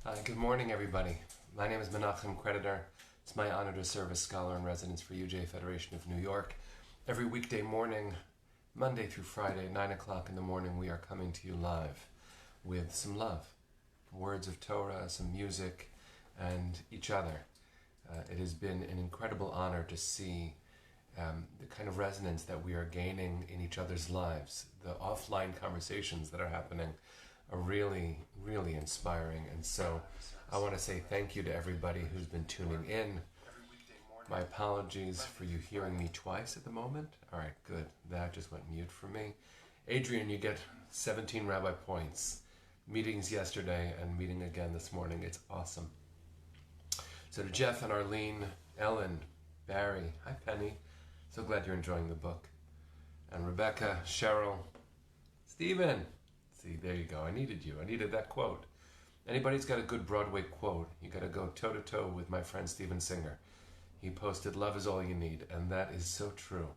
Good morning, everybody. My name is Menachem Creditor. It's my honor to serve as scholar in residence for UJ Federation of New York. Every weekday morning, Monday through Friday, 9 o'clock in the morning, we are coming to you live with some love, words of Torah, some music, and each other. It has been an incredible honor to see the kind of resonance that we are gaining in each other's lives. The offline conversations that are happening are really, really inspiring. And so I want to say thank you to everybody who's been tuning in. My apologies for you hearing me twice at the moment. All right, good. That just went mute for me. Adrian, you get 17 rabbi points. Meetings yesterday and meeting again this morning. It's awesome. So to Jeff and Arlene, Ellen, Barry, hi Penny. So glad you're enjoying the book. And Rebecca, Cheryl, Stephen. See, there you go. I needed you. I needed that quote. Anybody's got a good Broadway quote, you got to go toe-to-toe with my friend Steven Singer. He posted, "Love is all you need," and that is so true.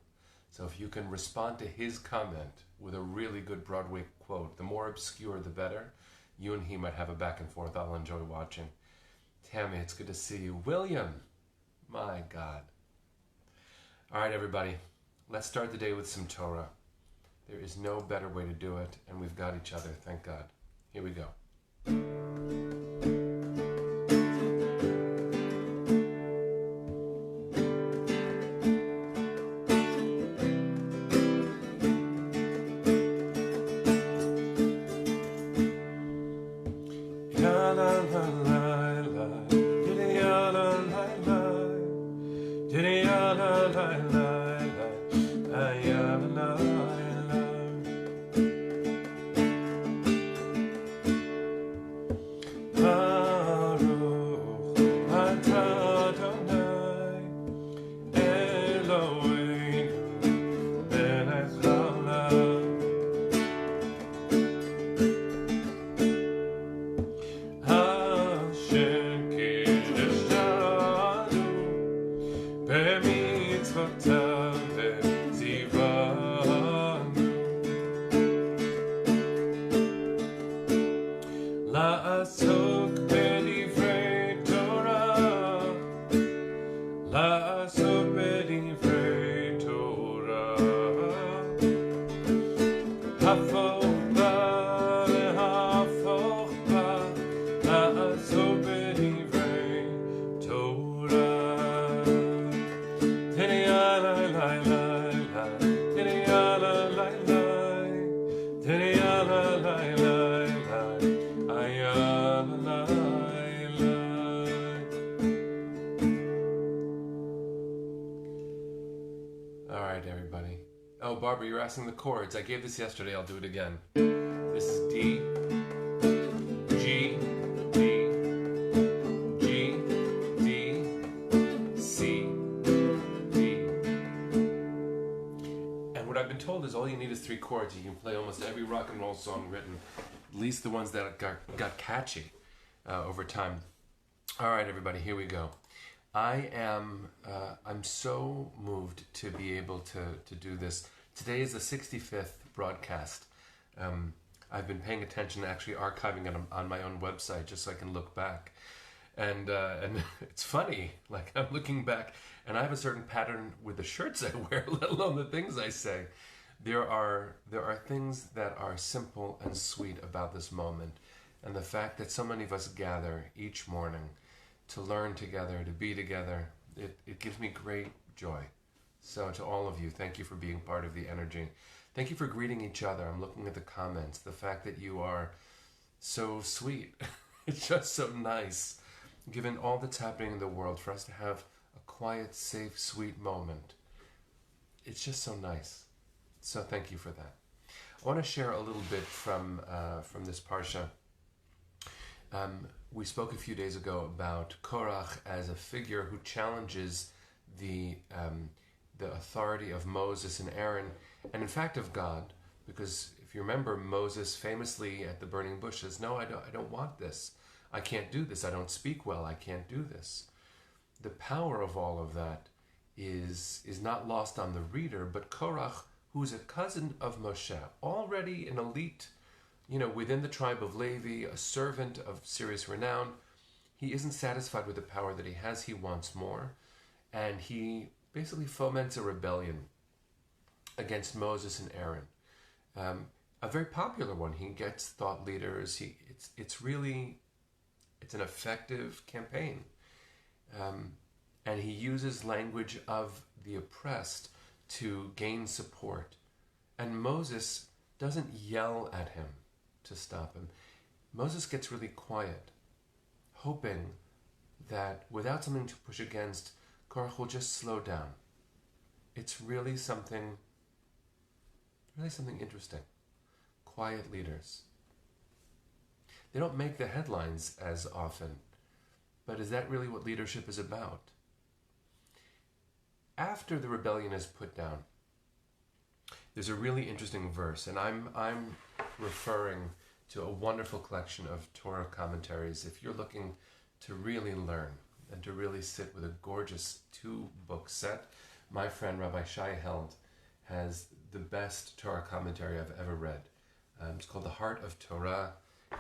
So if you can respond to his comment with a really good Broadway quote, the more obscure, the better. You and he might have a back and forth I'll enjoy watching. Tammy, it's good to see you. William, my God. All right, everybody, let's start the day with some Torah. There is no better way to do it, and we've got each other, thank God. Here we go. Barbara, you're asking the chords. I gave this yesterday, I'll do it again. This is D, G, D, G, D, C, D. And what I've been told is all you need is 3 chords. You can play almost every rock and roll song written, at least the ones that got catchy over time. All right, everybody, here we go. I'm so moved to be able to do this. Today is the 65th broadcast. I've been paying attention, actually archiving it on my own website just so I can look back. And it's funny, like I'm looking back and I have a certain pattern with the shirts I wear, let alone the things I say. There are things that are simple and sweet about this moment. And the fact that so many of us gather each morning to learn together, to be together, it gives me great joy. So to all of you, thank you for being part of the energy. Thank you for greeting each other. I'm looking at the comments. The fact that you are so sweet. It's just so nice, given all that's happening in the world, for us to have a quiet, safe, sweet moment. It's just so nice. So thank you for that. I want to share a little bit from this parsha. We spoke a few days ago about Korach as a figure who challenges the authority of Moses and Aaron, and in fact of God, because if you remember, Moses famously at the burning bush says, "No, I don't want this. I can't do this. I don't speak well. I can't do this." The power of all of that is not lost on the reader, but Korach, who's a cousin of Moshe, already an elite within the tribe of Levi, a servant of serious renown. He isn't satisfied with the power that he has. He wants more. And he basically foments a rebellion against Moses and Aaron. A very popular one. He gets thought leaders. It's an effective campaign. And he uses language of the oppressed to gain support. And Moses doesn't yell at him to stop him. Moses gets really quiet, hoping that without something to push against, Korach will just slow down. It's really something interesting. Quiet leaders. They don't make the headlines as often, but is that really what leadership is about? After the rebellion is put down, there's a really interesting verse, and I'm referring to a wonderful collection of Torah commentaries. If you're looking to really learn and to really sit with a gorgeous 2-book set, my friend Rabbi Shai Held has the best Torah commentary I've ever read. It's called The Heart of Torah,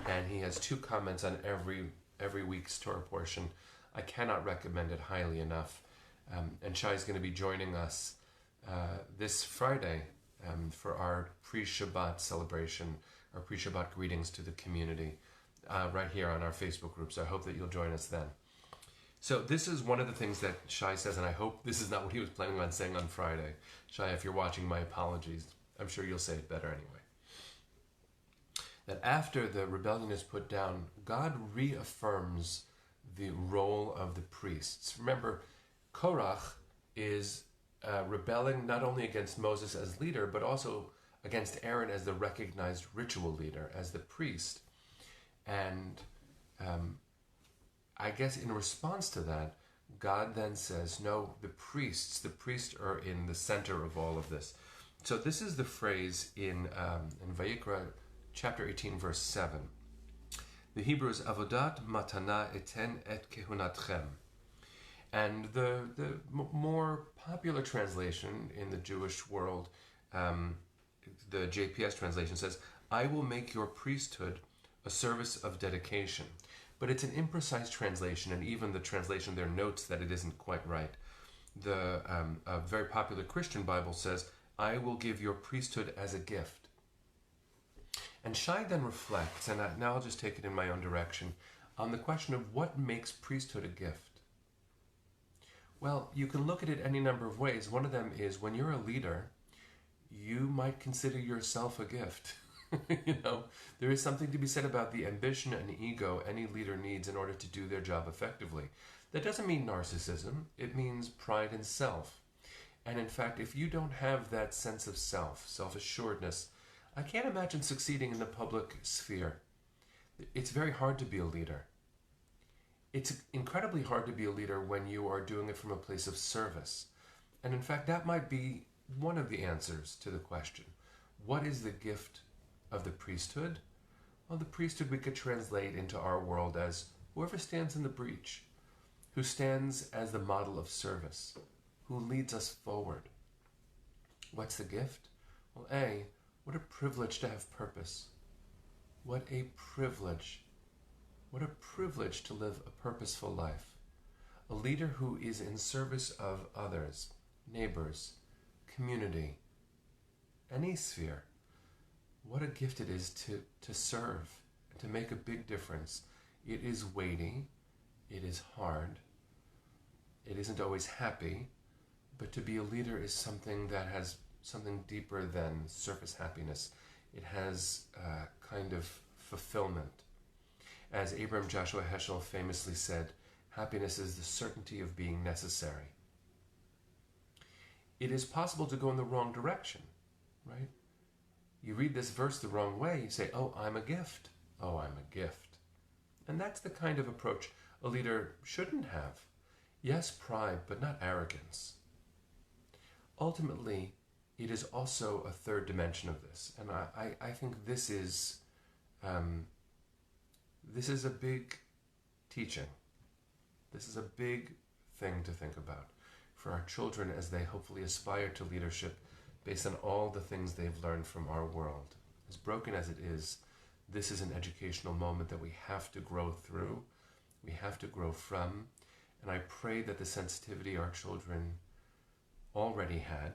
and he has 2 comments on every week's Torah portion. I cannot recommend it highly enough. And Shai is going to be joining us this Friday for our pre-Shabbat celebration, our pre-Shabbat greetings to the community, right here on our Facebook group. So I hope that you'll join us then. So this is one of the things that Shai says, and I hope this is not what he was planning on saying on Friday. Shai, if you're watching, my apologies. I'm sure you'll say it better anyway. That after the rebellion is put down, God reaffirms the role of the priests. Remember, Korach is rebelling not only against Moses as leader, but also against Aaron as the recognized ritual leader, as the priest. And I guess in response to that, God then says, no, the priests are in the center of all of this. So this is the phrase in Vayikra chapter 18, verse 7. The Hebrew is Avodat Matana Eten Et Kehunatchem. And the more popular translation in the Jewish world, the JPS translation says, I will make your priesthood a service of dedication. But it's an imprecise translation, and even the translation there notes that it isn't quite right. The a very popular Christian Bible says, I will give your priesthood as a gift. And Shai then reflects, and now I'll just take it in my own direction, on the question of what makes priesthood a gift. Well, you can look at it any number of ways. One of them is when you're a leader, you might consider yourself a gift. There is something to be said about the ambition and ego any leader needs in order to do their job effectively. That doesn't mean narcissism. It means pride in self. And in fact, if you don't have that sense of self-assuredness, I can't imagine succeeding in the public sphere. It's very hard to be a leader. It's incredibly hard to be a leader when you are doing it from a place of service. And in fact, that might be one of the answers to the question. What is the gift of the priesthood? Well, the priesthood we could translate into our world as whoever stands in the breach, who stands as the model of service, who leads us forward. What's the gift? Well, what a privilege to have purpose. What a privilege. What a privilege to live a purposeful life. A leader who is in service of others, neighbors, community, any sphere. What a gift it is to serve and to make a big difference. It is weighty. It is hard. It isn't always happy. But to be a leader is something that has something deeper than surface happiness. It has a kind of fulfillment. As Abram Joshua Heschel famously said, happiness is the certainty of being necessary. It is possible to go in the wrong direction, right? You read this verse the wrong way, you say, oh, I'm a gift. Oh, I'm a gift. And that's the kind of approach a leader shouldn't have. Yes, pride, but not arrogance. Ultimately, it is also a third dimension of this. And I think this is a big teaching. This is a big thing to think about for our children as they hopefully aspire to leadership based on all the things they've learned from our world. As broken as it is, This is an educational moment that we have to grow through, we have to grow from, and I pray that the sensitivity our children already had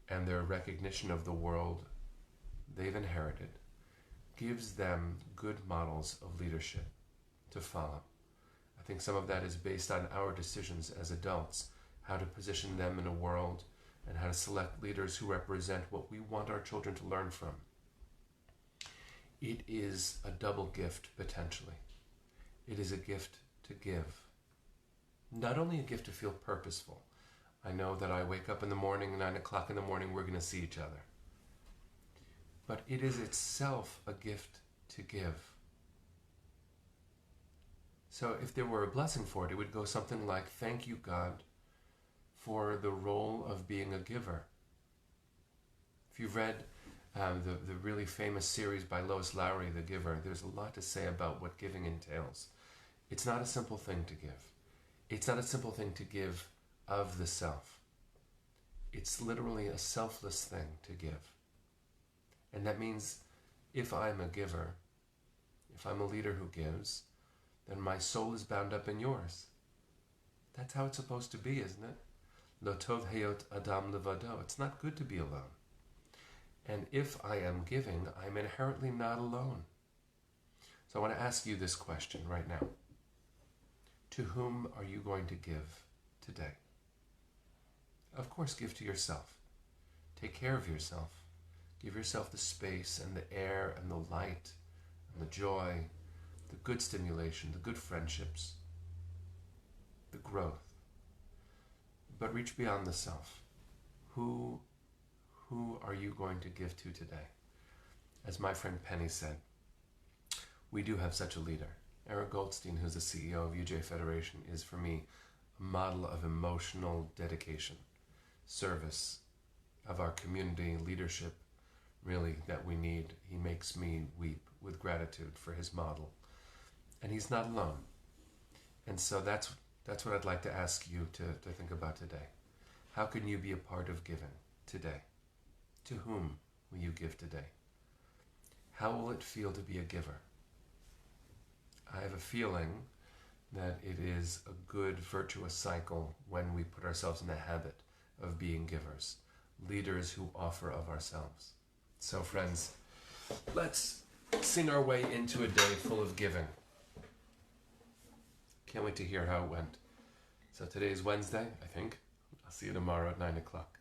and their recognition of the world they've inherited gives them good models of leadership to follow. I think some of that is based on our decisions as adults, how to position them in a world and how to select leaders who represent what we want our children to learn from. It is a double gift, potentially. It is a gift to give. Not only a gift to feel purposeful. I know that I wake up in the morning, 9 o'clock in the morning, we're going to see each other. But it is itself a gift to give. So if there were a blessing for it, it would go something like, thank you, God, for the role of being a giver. If you've read the really famous series by Lois Lowry, The Giver, there's a lot to say about what giving entails. It's not a simple thing to give. It's not a simple thing to give of the self. It's literally a selfless thing to give. And that means if I'm a giver, if I'm a leader who gives, then my soul is bound up in yours. That's how it's supposed to be, isn't it? Lo tov heyot adam levado. It's not good to be alone. And if I am giving, I'm inherently not alone. So I want to ask you this question right now. To whom are you going to give today? Of course, give to yourself. Take care of yourself. Give yourself the space and the air and the light and the joy, the good stimulation, the good friendships, the growth. But reach beyond the self. Who are you going to give to today? As my friend Penny said, we do have such a leader. Eric Goldstein, who's the CEO of UJ Federation, is for me a model of emotional dedication, service of our community, leadership, really, that we need. He makes me weep with gratitude for his model. And he's not alone. And so that's what I'd like to ask you to think about today. How can you be a part of giving today? To whom will you give today? How will it feel to be a giver? I have a feeling that it is a good, virtuous cycle when we put ourselves in the habit of being givers, leaders who offer of ourselves. So friends, let's sing our way into a day full of giving. Can't wait to hear how it went. So today is Wednesday, I think. I'll see you tomorrow at 9 o'clock.